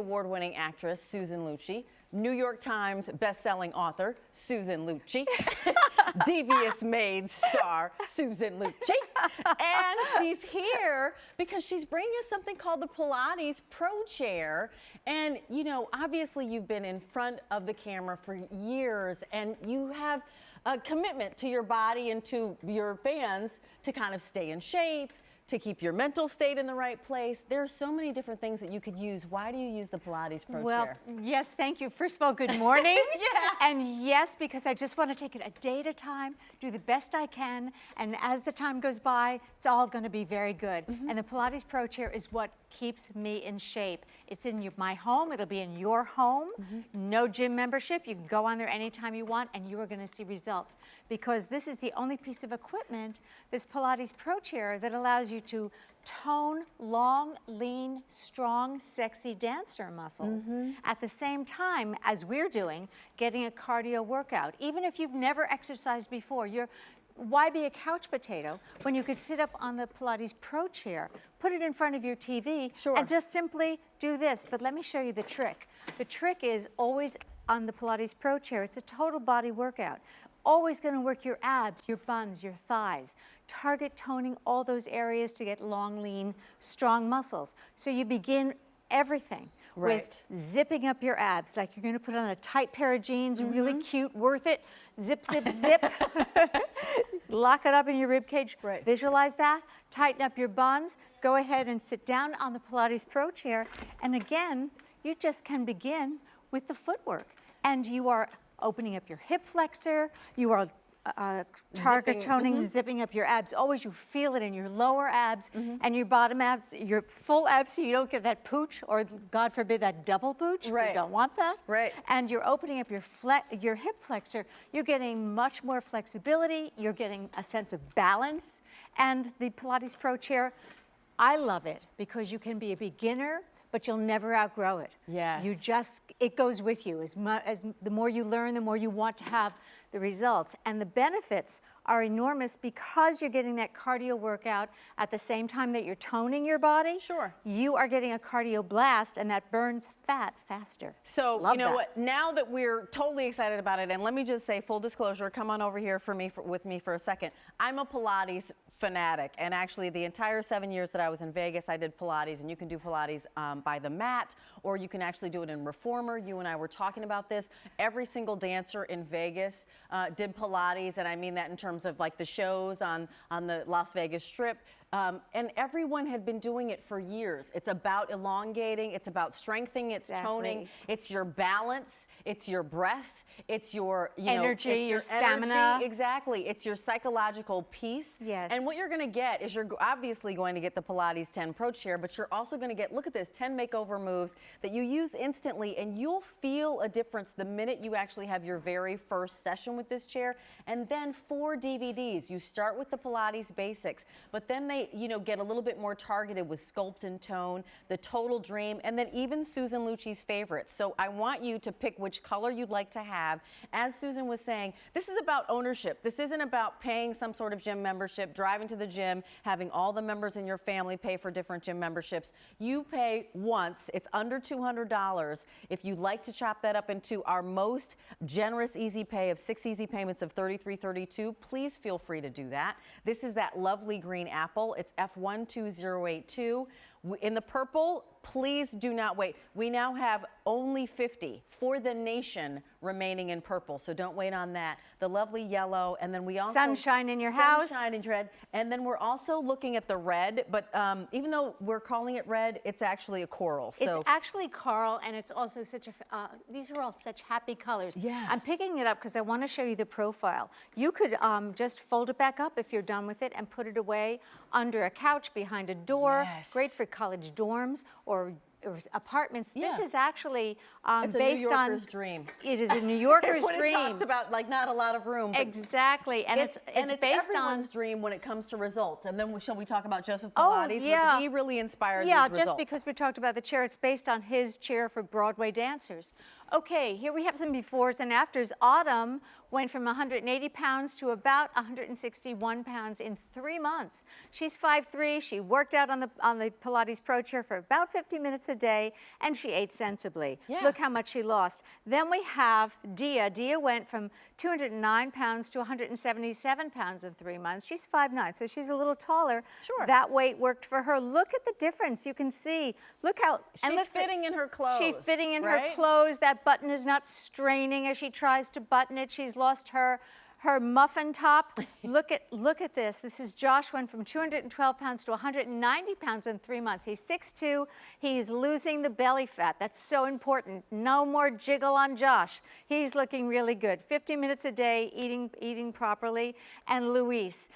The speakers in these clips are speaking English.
award-winning actress Susan Lucci, New York Times best-selling author Susan Lucci, Devious Maids star Susan Lucci, and she's here because she's bringing us something called the Pilates Pro Chair. And you know, obviously you've been in front of the camera for years, and you have a commitment to your body and to your fans to kind of stay in shape, to keep your mental state in the right place. There are so many different things that you could use. Why do you use the Pilates Pro Chair? Well, yes, thank you. First of all, good morning. Yeah. And yes, because I just want to take it a day at a time, do the best I can, and as the time goes by, it's all going to be very good. And the Pilates Pro Chair is what keeps me in shape. It's in my home. It'll be in your home. No gym membership. You can go on there anytime you want, and you are going to see results, because this is the only piece of equipment, this Pilates Pro Chair, that allows you to tone long, lean, strong, sexy dancer muscles at the same time as we're doing, getting a cardio workout. Even if you've never exercised before, why be a couch potato when you could sit up on the Pilates Pro Chair, put it in front of your TV, and just simply do this. But let me show you the trick. The trick is always on the Pilates Pro Chair. It's a total body workout. Always going to work your abs, your buns, your thighs. Target toning all those areas to get long, lean, strong muscles. So you begin everything with zipping up your abs, like you're going to put on a tight pair of jeans, really cute, worth it. Zip, zip, zip. Lock it up in your rib cage. Visualize that. Tighten up your buns. Go ahead and sit down on the Pilates Pro Chair. And again, you just can begin with the footwork. And you are opening up your hip flexor. You are target toning, zipping up your abs. Always you feel it in your lower abs and your bottom abs, your full abs, so you don't get that pooch, or God forbid that double pooch. You don't want that. And you're opening up your hip flexor. You're getting much more flexibility. You're getting a sense of balance. And the Pilates Pro Chair, I love it because you can be a beginner, but you'll never outgrow it. It goes with you. As the more you learn, the more you want to have the results. And the benefits are enormous because you're getting that cardio workout at the same time that you're toning your body. You are getting a cardio blast, and that burns fat faster. So, you know what, now that we're totally excited about it, and let me just say, full disclosure, come on over here with me for a second. I'm a Pilates fanatic, and actually the entire 7 years that I was in Vegas, I did Pilates, and you can do Pilates by the mat, or you can actually do it in Reformer. You and I were talking about this. Every single dancer in Vegas did Pilates, and I mean that in terms of like the shows on the Las Vegas Strip. And everyone had been doing it for years. It's about elongating, it's about strengthening, it's toning, it's your balance, it's your breath, it's your energy, your stamina. Exactly. It's your psychological peace. And what you're going to get is you're obviously going to get the Pilates 10 Pro Chair, but you're also going to get, look at this, 10 makeover moves that you use instantly, and you'll feel a difference the minute you actually have your very first session with this chair. And then 4 DVDs. You start with the Pilates basics, but then they, get a little bit more targeted with Sculpt and Tone, the Total Dream, and then even Susan Lucci's favorites. So I want you to pick which color you'd like to have. As Susan was saying, this is about ownership. This isn't about paying some sort of gym membership, driving to the gym, having all the members in your family pay for different gym memberships. You pay once. It's under $200. If you'd like to chop that up into our most generous easy pay of 6 easy payments of $33.32, please feel free to do that. This is that lovely green apple. It's F12082. In the purple, please do not wait. We now have only 50 for the nation remaining in purple, so don't wait on that. The lovely yellow, and then we also sunshine in your house. Sunshine in red, and then we're also looking at the red. But even though we're calling it red, it's actually a coral. So it's actually coral, and it's also such a. These are all such happy colors. I'm picking it up because I want to show you the profile. You could just fold it back up if you're done with it and put it away under a couch, behind a door. Great for college dorms or apartments. This is actually it's based a New on Yorker's dream. It is a New Yorker's when dream. It talks about like not a lot of room. Exactly, and it's based everyone's dream when it comes to results. And then shall we talk about Joseph Pilates? He really inspired these results. Just because we talked about the chair, it's based on his chair for Broadway dancers. Okay, here we have some befores and afters. Autumn went from 180 pounds to about 161 pounds in 3 months. She's 5'3". She worked out on the Pilates Pro Chair for about 50 minutes a day, and she ate sensibly. Yeah. Look how much she lost. Then we have Dia. Dia went from 209 pounds to 177 pounds in 3 months. She's 5'9", so she's a little taller. Sure. That weight worked for her. Look at the difference. You can see. Look how she's fitting in her clothes. She's fitting in right? her clothes. That button is not straining as she tries to button it. She's lost her muffin top. Look at this. This is Josh, went from 212 pounds to 190 pounds in 3 months. He's 6'2". He's losing the belly fat. That's so important. No more jiggle on Josh. He's looking really good. 50 minutes a day, eating properly. And Luis,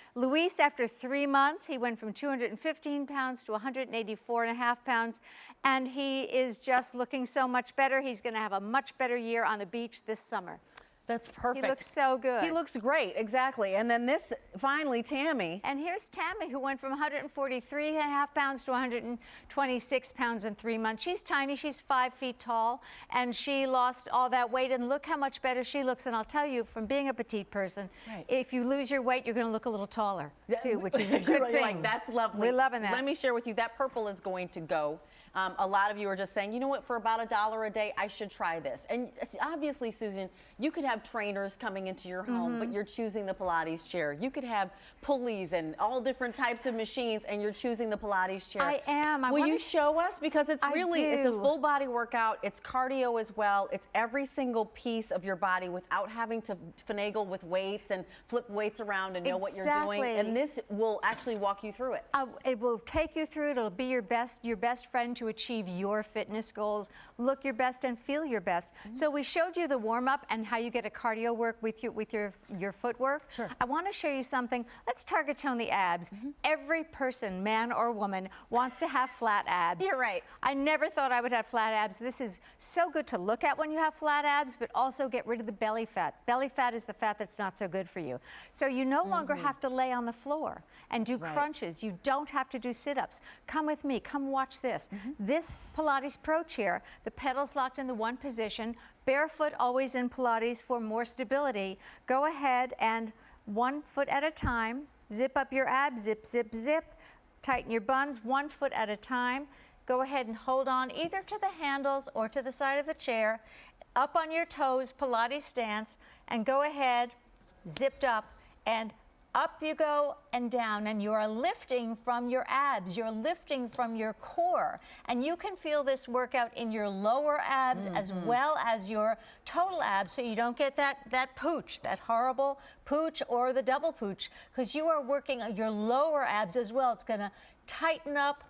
after 3 months, he went from 215 pounds to 184.5 pounds. And he is just looking so much better. He's going to have a much better year on the beach this summer. That's perfect. He looks so good. He looks great, exactly. And then this, finally, Tammy. And here's Tammy, who went from 143.5 pounds to 126 pounds in 3 months. She's tiny, she's 5 feet tall, and she lost all that weight, and look how much better she looks. And I'll tell you, from being a petite person, if you lose your weight, you're gonna look a little taller, too, which is a good thing. Like, that's lovely. We're loving that. Let me share with you, that purple is going to go. A lot of you are just saying, you know what, for about $1 a day, I should try this. And obviously, Susan, you could have trainers coming into your home, but you're choosing the Pilates chair. You could have pulleys and all different types of machines, and you're choosing the Pilates chair. I am. Will you show us? Because it's really, it's a full body workout. It's cardio as well. It's every single piece of your body without having to finagle with weights and flip weights around and know what you're doing. And this will actually walk you through it. It will take you through it. It'll be your best friend to achieve your fitness goals, look your best and feel your best. So we showed you the warm-up and how you get a cardio work with your footwork. Sure. I want to show you something. Let's target tone the abs. Every person, man or woman, wants to have flat abs. You're right. I never thought I would have flat abs. This is so good to look at when you have flat abs, but also get rid of the belly fat. Belly fat is the fat that's not so good for you. So you no longer have to lay on the floor and do crunches. You don't have to do sit-ups. Come with me. Come watch this. This Pilates Pro Chair, the pedals locked in the one position, barefoot always in Pilates for more stability. Go ahead and 1 foot at a time, zip up your abs, zip, zip, zip. Tighten your buns 1 foot at a time. Go ahead and hold on either to the handles or to the side of the chair. Up on your toes, Pilates stance, and go ahead, zipped up, and up you go and down, and you are lifting from your abs. You're lifting from your core, and you can feel this workout in your lower abs as well as your total abs, so you don't get that pooch, that horrible pooch or the double pooch, because you are working on your lower abs as well. It's going to tighten up.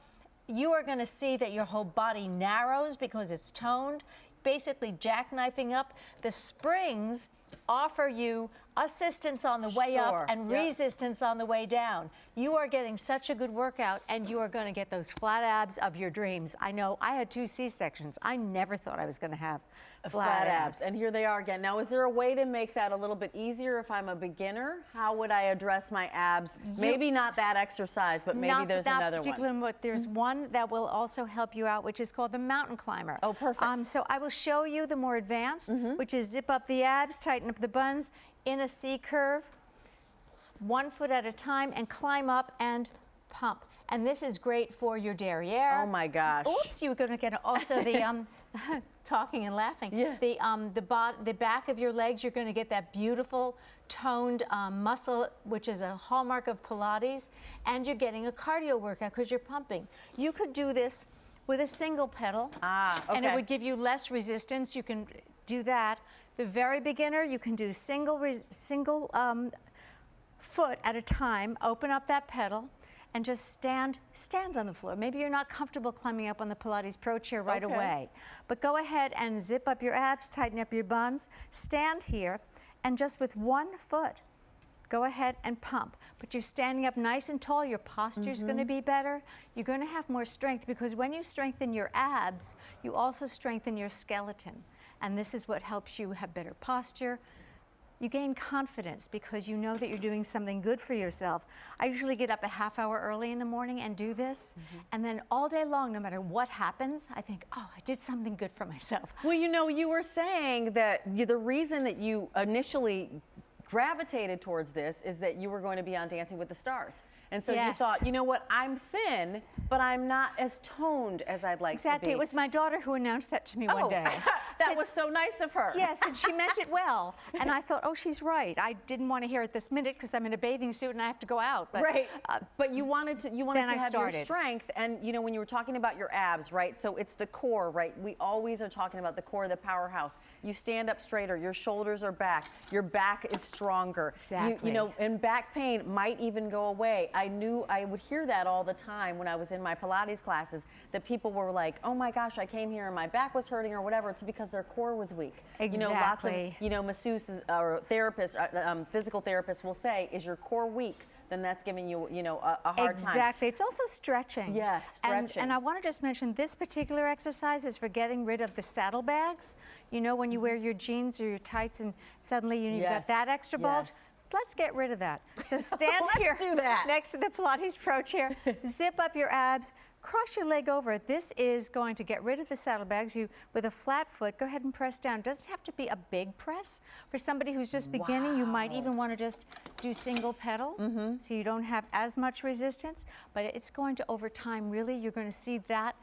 You are going to see that your whole body narrows because it's toned, basically jackknifing up. The springs offer you assistance on the way up and resistance on the way down. You are getting such a good workout, and you are going to get those flat abs of your dreams. I know I had 2 C-sections. I never thought I was going to have flat abs. And here they are again. Now, is there a way to make that a little bit easier if I'm a beginner? How would I address my abs? Maybe not that exercise, but maybe there's another one. But there's one that will also help you out, which is called the mountain climber. Oh, perfect. So I will show you the more advanced, which is zip up the abs, tighten up the buns in a C curve, 1 foot at a time, and climb up and pump. And this is great for your derriere. Oh my gosh. Oops, you were going to get also the talking and laughing. Yeah. The back of your legs, you're going to get that beautiful toned muscle, which is a hallmark of Pilates, and you're getting a cardio workout because you're pumping. You could do this with a single pedal, and it would give you less resistance. You can do that. The very beginner, you can do single foot at a time. Open up that pedal and just stand on the floor. Maybe you're not comfortable climbing up on the Pilates Pro Chair right away, but go ahead and zip up your abs, tighten up your buns, stand here, and just with 1 foot, go ahead and pump. But you're standing up nice and tall. Your posture's going to be better. You're going to have more strength, because when you strengthen your abs, you also strengthen your skeleton. And this is what helps you have better posture. you gain confidence because you know that you're doing something good for yourself. I usually get up a half hour early in the morning and do this, and then all day long, no matter what happens, I think, oh, I did something good for myself. Well, you know, you were saying that the reason that you initially gravitated towards this is that you were going to be on Dancing with the Stars. And so you thought, you know what, I'm thin, but I'm not as toned as I'd like to be. Exactly. It was my daughter who announced that to me one day. That was so nice of her. Yes, and she meant it well. And I thought, oh, she's right. I didn't want to hear it this minute because I'm in a bathing suit and I have to go out. But, right. But you wanted to have your started. strength. And you know, when you were talking about your abs, right? So it's the core, right? We always are talking about the core, the powerhouse. You stand up straighter, your shoulders are back, your back is stronger. Exactly. You know, and back pain might even go away. I knew I would hear that all the time when I was in my Pilates classes, that people were like, oh my gosh, I came here and my back was hurting or whatever. It's because their core was weak. Exactly. You know, lots of, you know, masseuses or therapists, physical therapists will say, is your core weak? Then that's giving you, you know, a hard time. Exactly. It's also stretching. Yes, stretching. And I want to just mention this particular exercise is for getting rid of the saddlebags. You know, when you wear your jeans or your tights and suddenly you've got that extra bulge. Yes. Let's get rid of that. So stand here next to the Pilates Pro Chair, zip up your abs, cross your leg over. This is going to get rid of the saddlebags. You, with a flat foot, go ahead and press down. It doesn't have to be a big press. For somebody who's just beginning, you might even want to just do single pedal, so you don't have as much resistance. But it's going to, over time, really, you're going to see that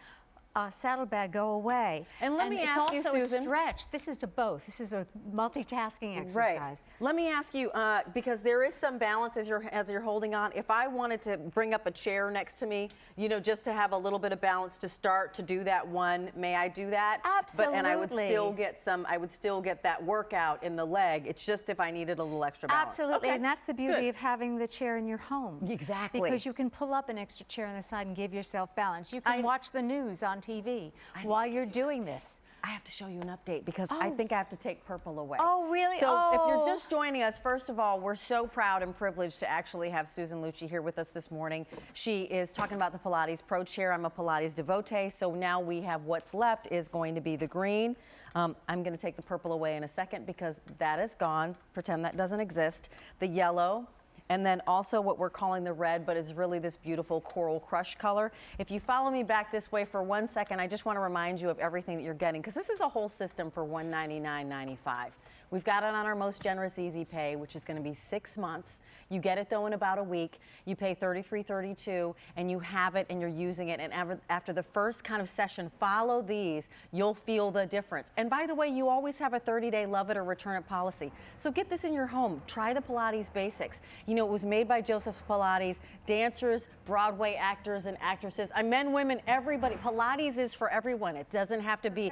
saddlebag go away. And let me ask you, Susan. It's also Susan. a stretch. This is a both. This is a multitasking exercise. Right. Let me ask you, because there is some balance as you're holding on. If I wanted to bring up a chair next to me, you know, just to have a little bit of balance to start to do that one, may I do that? Absolutely. And I would still get that workout in the leg. It's just if I needed a little extra balance. Absolutely, Okay. and that's the beauty of having the chair in your home. Exactly. Because you can pull up an extra chair on the side and give yourself balance. You can watch the news on TV while you're doing this. I have to show you an update because I think I have to take purple away. Oh, really? So if you're just joining us, first of all, we're so proud and privileged to actually have Susan Lucci here with us this morning. She is talking about the Pilates Pro Chair. I'm a Pilates devotee, so now we have what's left is going to be the green. I'm going to take the purple away in a second because that is gone. Pretend that doesn't exist. The yellow. And then also what we're calling the red, but is really this beautiful coral crush color. If you follow me back this way for 1 second, I just want to remind you of everything that you're getting, because this is a whole system for $199.95. We've got it on our most generous easy pay, which is going to be 6 months. You get it though in about a week. You pay $33.32 and you have it and you're using it. And after the first kind of session, follow these, you'll feel the difference. And by the way, you always have a 30-day love it or return it policy. So get this in your home. Try the Pilates basics. You know, it was made by Joseph Pilates, dancers, Broadway actors and actresses, men, women, everybody. Pilates is for everyone. It doesn't have to be,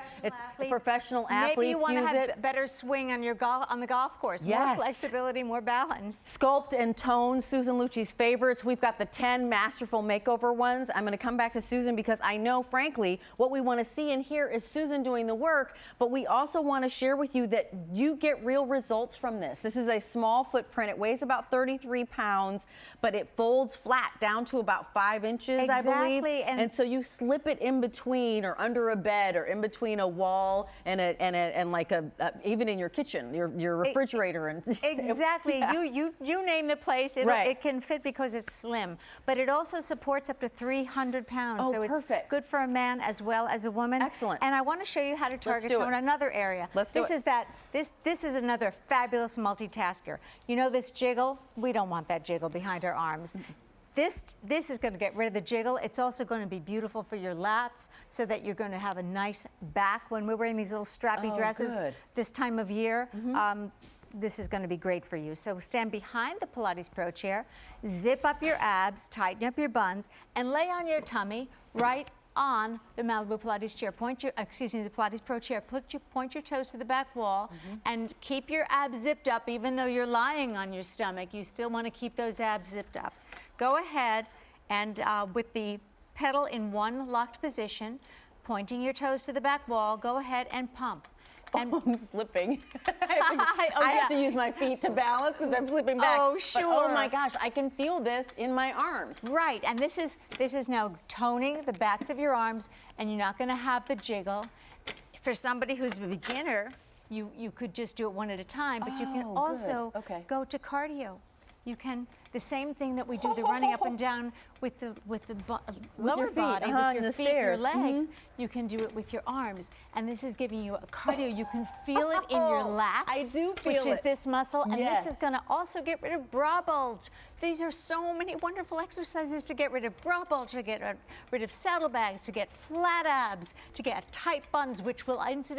professional athletes. Maybe you want to use have it. better swing on on the golf course. Yes. More flexibility, more balance. Sculpt and tone, Susan Lucci's favorites. We've got the 10 masterful makeover ones. I'm going to come back to Susan because I know, frankly, what we want to see and hear is Susan doing the work, but we also want to share with you that you get real results from this. This is a small footprint. It weighs about 33 pounds, but it folds flat down to about 5 inches, I believe. And so you slip it in between or under a bed or in between a wall and even in your kitchen. Your refrigerator and exactly. Yeah. You name the place. It can fit because it's slim, but it also supports up to 300 pounds. Oh, so perfect. It's good for a man as well as a woman. Excellent. And I want to show you how to target tone another area. This is another fabulous multitasker. You know this jiggle? We don't want that jiggle behind our arms. This is going to get rid of the jiggle. It's also going to be beautiful for your lats so that you're going to have a nice back when we're wearing these little strappy dresses this time of year. This is going to be great for you. So stand behind the Pilates Pro Chair, zip up your abs, tighten up your buns, and lay on your tummy right on the Malibu Pilates Chair. The Pilates Pro Chair. Point your toes to the back wall and keep your abs zipped up. Even though you're lying on your stomach, you still want to keep those abs zipped up. Go ahead and with the pedal in one locked position, pointing your toes to the back wall, go ahead and pump. And I'm slipping. I have to use my feet to balance as I'm slipping back. Oh, sure. But, oh my gosh, I can feel this in my arms. Right, and this is now toning the backs of your arms, and you're not going to have the jiggle. For somebody who's a beginner, you could just do it one at a time, but you can Oh, also good. Okay. go to cardio. You can, the same thing that we do, the running up and down with the lower your feet, body, and with the your feet, stairs. your legs, you can do it with your arms. And this is giving you a cardio. You can feel it in your lats. I do feel which is it. this muscle. And this is Yes. going to also get rid of bra bulge. These are so many wonderful exercises to get rid of bra bulge, to get rid of saddlebags, to get flat abs, to get tight buns, which will incidentally